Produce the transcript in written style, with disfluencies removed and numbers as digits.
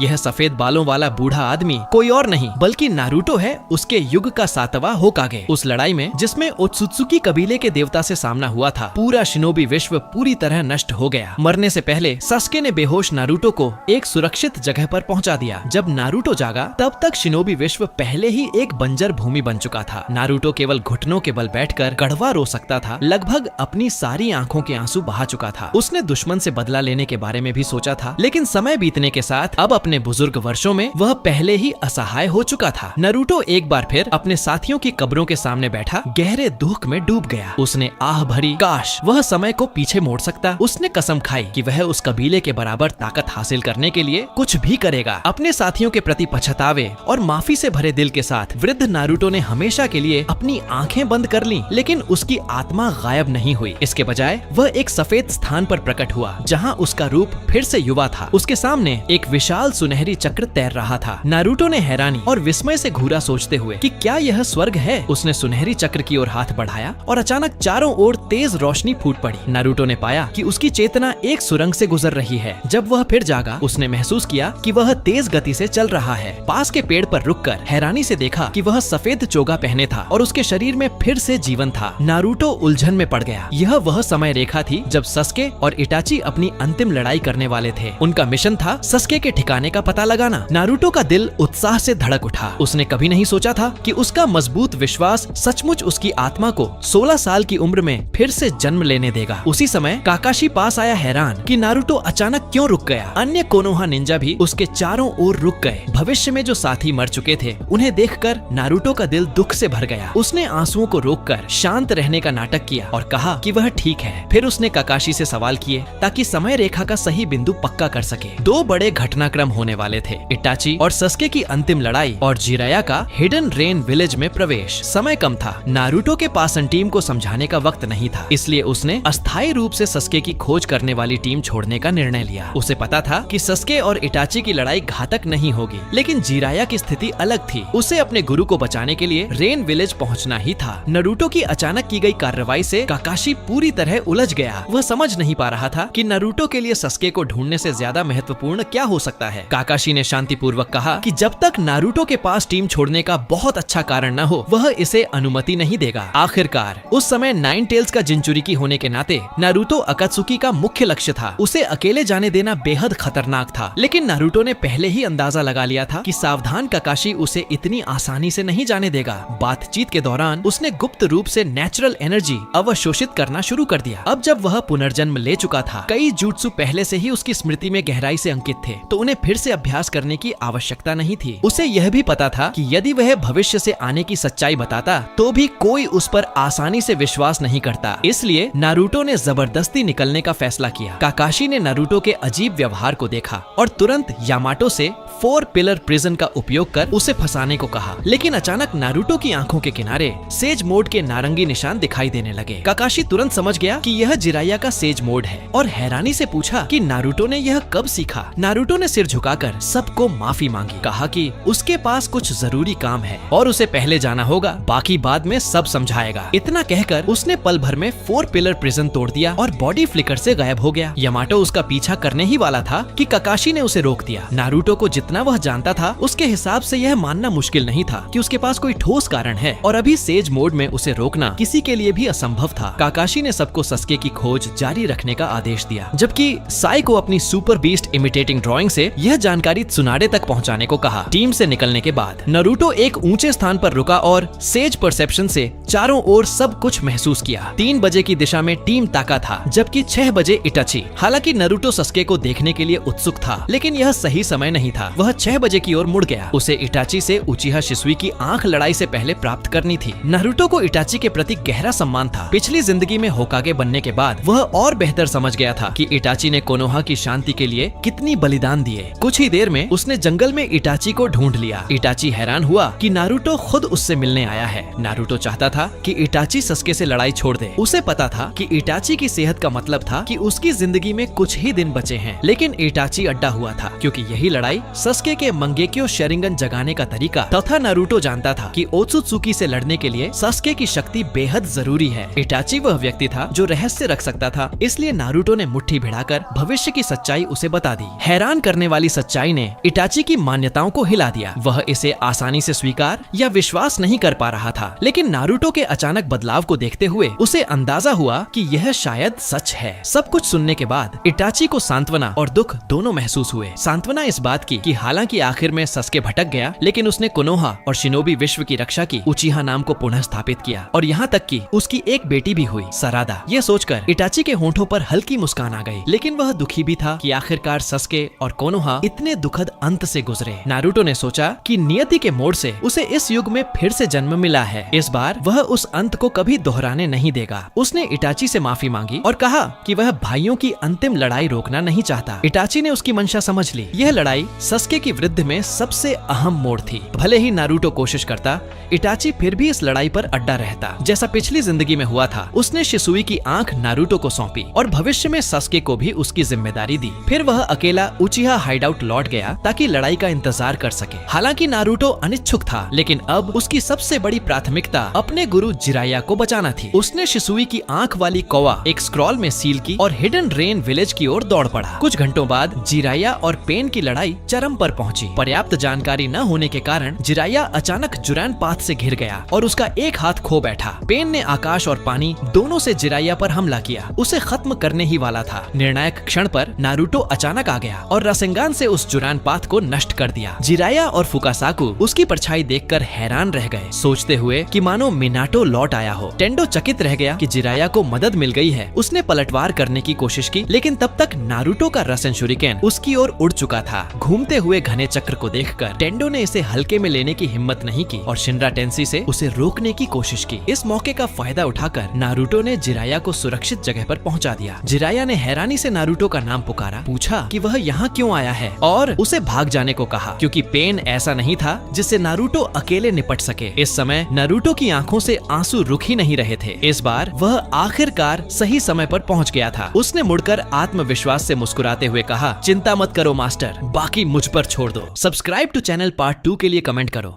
यह सफेद बालों वाला बूढ़ा आदमी कोई और नहीं बल्कि नारुतो है, उसके युग का 7वां होकागे। उस लड़ाई में जिसमें ओत्सुत्सुकी कबीले के देवता से सामना हुआ था, पूरा शिनोबी विश्व पूरी तरह नष्ट हो गया। मरने से पहले सस्के ने बेहोश नारुतो को एक सुरक्षित जगह पर पहुंचा दिया। जब नारुतो जागा तब तक शिनोबी विश्व पहले ही एक बंजर भूमि बन चुका था। नारुतो केवल घुटनों के बल बैठकर कड़वा रो सकता था, लगभग अपनी सारी आंखों के आंसू बहा चुका था। उसने दुश्मन से बदला लेने के बारे में भी सोचा था, लेकिन समय बीतने के साथ अब अपने बुजुर्ग वर्षों में वह पहले ही असहाय हो चुका था। नारुतो एक बार फिर अपने साथियों की कब्रों के सामने बैठा गहरे दुख में डूब गया। उसने आह भरी, काश वह समय को पीछे मोड़ सकता। उसने कसम खाई कि वह उस कबीले के बराबर ताकत हासिल करने के लिए कुछ भी करेगा। अपने साथियों के प्रति पछतावे और माफी से भरे दिल के साथ वृद्ध नारुतो ने हमेशा के लिए अपनी आंखें बंद कर ली, लेकिन उसकी आत्मा गायब नहीं हुई। इसके बजाय वह एक सफेद स्थान पर प्रकट हुआ जहां उसका रूप फिर से युवा था। उसके सामने एक विशाल सुनहरी चक्र तैर रहा था। नारुतो ने हैरानी और विस्मय से घूरा, सोचते हुए कि क्या यह स्वर्ग है। उसने सुनहरी चक्र की ओर हाथ बढ़ाया और अचानक चारों ओर तेज रोशनी फूट पड़ी। नारुतो ने पाया कि उसकी चेतना एक सुरंग से गुजर रही है। जब वह फिर जागा, उसने महसूस किया कि वह तेज गति से चल रहा है। पास के पेड़ पर रुककर हैरानी से देखा कि वह सफेद चोगा पहने था और उसके शरीर में फिर से जीवन था। नारुतो उलझन में पड़ गया। यह वह समय रेखा थी जब सस्के और इटाची अपनी अंतिम लड़ाई करने वाले थे। उनका मिशन था सस्के के ठिकाने का पता लगाना। नारुतो का दिल उत्साह से धड़क उठा। उसने कभी नहीं सोचा था कि उसका मजबूत विश्वास सचमुच उसकी आत्मा को 16 साल की उम्र में फिर से जन्म लेने देगा। उसी समय काकाशी पास आया, हैरान कि नारुतो अचानक क्यों रुक गया। अन्य कोनोहा निंजा भी उसके चारों ओर रुक गए। भविष्य में जो साथी मर चुके थे उन्हें देखकर नारुतो का दिल दुख से भर गया। उसने आंसुओं को रोककर शांत रहने का नाटक किया और कहा कि वह ठीक है। फिर उसने काकाशी से सवाल किए ताकि समय रेखा का सही बिंदु पक्का कर सके। दो बड़े घटनाक्रम होने वाले थे, इटाची और सस्के की अंतिम लड़ाई और जिराया का हिडन रेन विलेज में प्रवेश। समय कम था। नारुतो के पास टीम को समझाने का वक्त नहीं था, इसलिए उसने अस्थायी रूप से सस्के की खोज करने वाली टीम छोड़ने का निर्णय लिया। उसे पता था कि सस्के और इटाची की लड़ाई घातक नहीं होगी, लेकिन जिराया की स्थिति अलग थी। उसे अपने गुरु को बचाने के लिए रेन विलेज पहुंचना ही था। नारुतो की अचानक की गई कार्रवाई से काकाशी पूरी तरह उलझ गया। वह समझ नहीं पा रहा था कि नारुतो के लिए सस्के को ढूंढने से ज्यादा महत्वपूर्ण क्या हो सकता है। काकाशी ने शांतिपूर्वक कहा कि जब तक नारुतो के पास टीम छोड़ने का बहुत अच्छा कारण न हो, वह इसे अनुमति नहीं देगा। आखिरकार उस समय नाइन टेल्स का जिंचुरिकी होने के नाते नारुतो अकात्सुकी का मुख्य लक्ष्य था। उसे अकेले जाने देना बेहद खतरनाक था, लेकिन नारुतो ने पहले ही अंदाजा लगा लिया था कि सावधान काकाशी उसे इतनी आसानी से नहीं जाने देगा। बातचीत के दौरान उसने गुप्त रूप से नेचुरल एनर्जी अवशोषित करना शुरू कर दिया। अब जब वह पुनर्जन्म ले चुका था, कई jutsu पहले से ही उसकी स्मृति में गहराई से अंकित थे, तो उन्हें फिर से अभ्यास करने की आवश्यकता नहीं थी। उसे यह भी पता था कि यदि वह भविष्य से आने की सच्चाई बताता तो भी कोई उस पर आसानी से विश्वास नहीं करता। इसलिए नारुतो ने जबरदस्ती निकलने का फैसला किया। काकाशी ने नारुतो के अजीब व्यवहार को देखा और तुरंत यामाटो से 4 पिलर प्रिजन का उपयोग कर उसे फंसाने को कहा, लेकिन अचानक नारुतो की आंखों के किनारे सेज मोड के नारंगी निशान दिखाई देने लगे। काकाशी तुरंत समझ गया कि यह जिराया का सेज मोड है और हैरानी से पूछा कि नारुतो ने यह कब सीखा। नारुतो ने सिर झुकाकर सबको माफी मांगी, कहा कि उसके पास कुछ जरूरी काम है और उसे पहले जाना होगा, बाकी बाद में सब समझाएगा। इतना कहकर उसने पल भर में 4 पिलर प्रिजन तोड़ दिया और बॉडी फ्लिकर से गायब हो गया। यामाटो उसका पीछा करने ही वाला था कि काकाशी ने उसे रोक दिया। नारुतो को जितना वह जानता था उसके हिसाब से यह मानना मुश्किल नहीं था कि उसके पास कोई ठोस कारण है और अभी सेज मोड में उसे रोकना किसी के लिए भी असंभव था। काकाशी ने सबको सस्के की खोज जारी रखने का आदेश दिया, जबकि साई को अपनी सुपर बीस्ट इमिटेटिंग ड्राइंग से यह जानकारी त्सुनाडे तक पहुंचाने को कहा। टीम से निकलने के बाद नारुतो एक ऊंचे स्थान पर रुका और सेज परसेप्शन से चारों ओर सब कुछ महसूस किया। 3 बजे की दिशा में टीम ताका था, जबकि 6 बजे इटाची। हालांकि नारुतो सस्के को देखने के लिए उत्सुक था, लेकिन यह सही समय नहीं था। वह 6 बजे की ओर मुड़ गया। उसे इटाची से उचिहा शिसुई की आंख लड़ाई से पहले प्राप्त करनी थी। नारुतो को इटाची के प्रति गहरा सम्मान था। पिछली जिंदगी में होकागे बनने के बाद वह और बेहतर समझ गया था कि इटाची ने कोनोहा की शांति के लिए कितनी बलिदान दिए। कुछ ही देर में उसने जंगल में इटाची को ढूंढ लिया। इटाची हैरान हुआ कि नारुतो खुद उससे मिलने आया है। नारुतो चाहता था कि इटाची सस्के से लड़ाई छोड़ दे। उसे पता था कि इटाची की सेहत का मतलब था कि उसकी जिंदगी में कुछ ही दिन बचे हैं, लेकिन इटाची अड्डा हुआ था क्योंकि यही लड़ाई सस्के के मंगेक्यो शेरिंगन जगाने का तरीका तथा नारुतो जानता था कि ओत्सुत्सुकी से लड़ने के लिए सस्के की शक्ति बेहद जरूरी है। इटाची वह व्यक्ति था जो रहस्य रख सकता था, इसलिए नारुतो ने मुट्ठी भिड़ाकर भविष्य की सच्चाई उसे बता दी। हैरान करने वाली सच्चाई ने इटाची की मान्यताओं को हिला दिया। वह इसे आसानी से स्वीकार या विश्वास नहीं कर पा रहा था, लेकिन नारुतो के अचानक बदलाव को देखते हुए उसे अंदाजा हुआ कि यह शायद सच है। सब कुछ सुनने के बाद इटाची को सांत्वना और दुख दोनों महसूस हुए। सांत्वना इस बात की कि हालांकि आखिर में सस्के भटक गया, लेकिन उसने कोनोहा और शिनोबी विश्व की रक्षा की, उचिहा नाम को पुनः स्थापित किया और यहाँ तक कि उसकी एक बेटी भी हुई, सरादा। ये सोचकर इटाची के होंठों पर हल्की मुस्कान आ गई, लेकिन वह दुखी भी था कि आखिरकार सस्के और कोनोहा इतने दुखद अंत से गुजरे। नारुतो ने सोचा कि नियति के मोड़ से उसे इस युग में फिर से जन्म मिला है। इस बार वह उस अंत को कभी दोहराने नहीं देगा। उसने इटाची से माफी मांगी और कहा कि वह भाइयों की अंतिम लड़ाई रोकना नहीं चाहता। इटाची ने उसकी मंशा समझ ली। यह लड़ाई सस्के की वृद्धि में सबसे अहम मोड़ थी। भले ही नारुतो कोशिश करता, इटाची फिर भी इस लड़ाई पर अड्डा रहता। जैसा पिछली जिंदगी में हुआ था, उसने शिसुई की आंख नारुतो को सौंपी और भविष्य में सस्के को भी उसकी जिम्मेदारी दी। फिर वह अकेला उचिहा हाइडआउट लौट गया ताकि लड़ाई का इंतजार कर सके। हालांकि नारुतो अनिच्छुक था, लेकिन अब उसकी सबसे बड़ी प्राथमिकता अपने गुरु जिराया को बचाना थी। उसने शिसुई की आंख वाली कौवा एक स्क्रॉल में सील की और हिडन रेन विलेज की ओर दौड़ पड़ा। कुछ घंटों बाद जिराया और पेन की लड़ाई चरम पर पहुंची। पर्याप्त जानकारी न होने के कारण जिराया अचानक जुरान पाथ से घिर गया और उसका एक हाथ खो बैठा। पेन ने आकाश और पानी दोनों से जिराया पर हमला किया। उसे खत्म करने ही वाला था। निर्णायक क्षण पर नारुतो अचानक आ गया और रासेंगान से उस जुरान पाथ को नष्ट कर दिया। जिराया और फुकासाकु उसकी परछाई देखकर हैरान रह गए, सोचते हुए कि मानो मिनाटो लौट आया हो। टेंडो चकित रह गया कि जिराया को मदद मिल गई है। उसने पलटवार करने की कोशिश की, लेकिन तब तक नारुतो का रसन शुरिकेन उसकी ओर उड़ चुका था। घूमते हुए घने चक्र को देखकर टेंडो ने इसे हल्के में लेने की हिम्मत नहीं की और शिनरा टेंसी से उसे रोकने की कोशिश की। इस मौके का फायदा उठाकर नारुतो ने जिराया को सुरक्षित जगह पर पहुंचा दिया। जिराया ने हैरानी से नारुतो का नाम पुकारा, पूछा कि वह यहाँ क्यों आया है और उसे भाग जाने को कहा, क्योंकि पेन ऐसा नहीं था जिससे नारुतो अकेले निपट सके। इस समय नारुतो की आंखों से आंसू रुक ही नहीं रहे थे। इस बार वह आखिरकार सही समय पर पहुंच गया था। उसने मुड़कर आत्मविश्वास से मुस्कुराते हुए कहा, चिंता मत करो मास्टर, बाकी मुझ पर छोड़ दो। सब्सक्राइब टू चैनल पार्ट 2 के लिए कमेंट करो।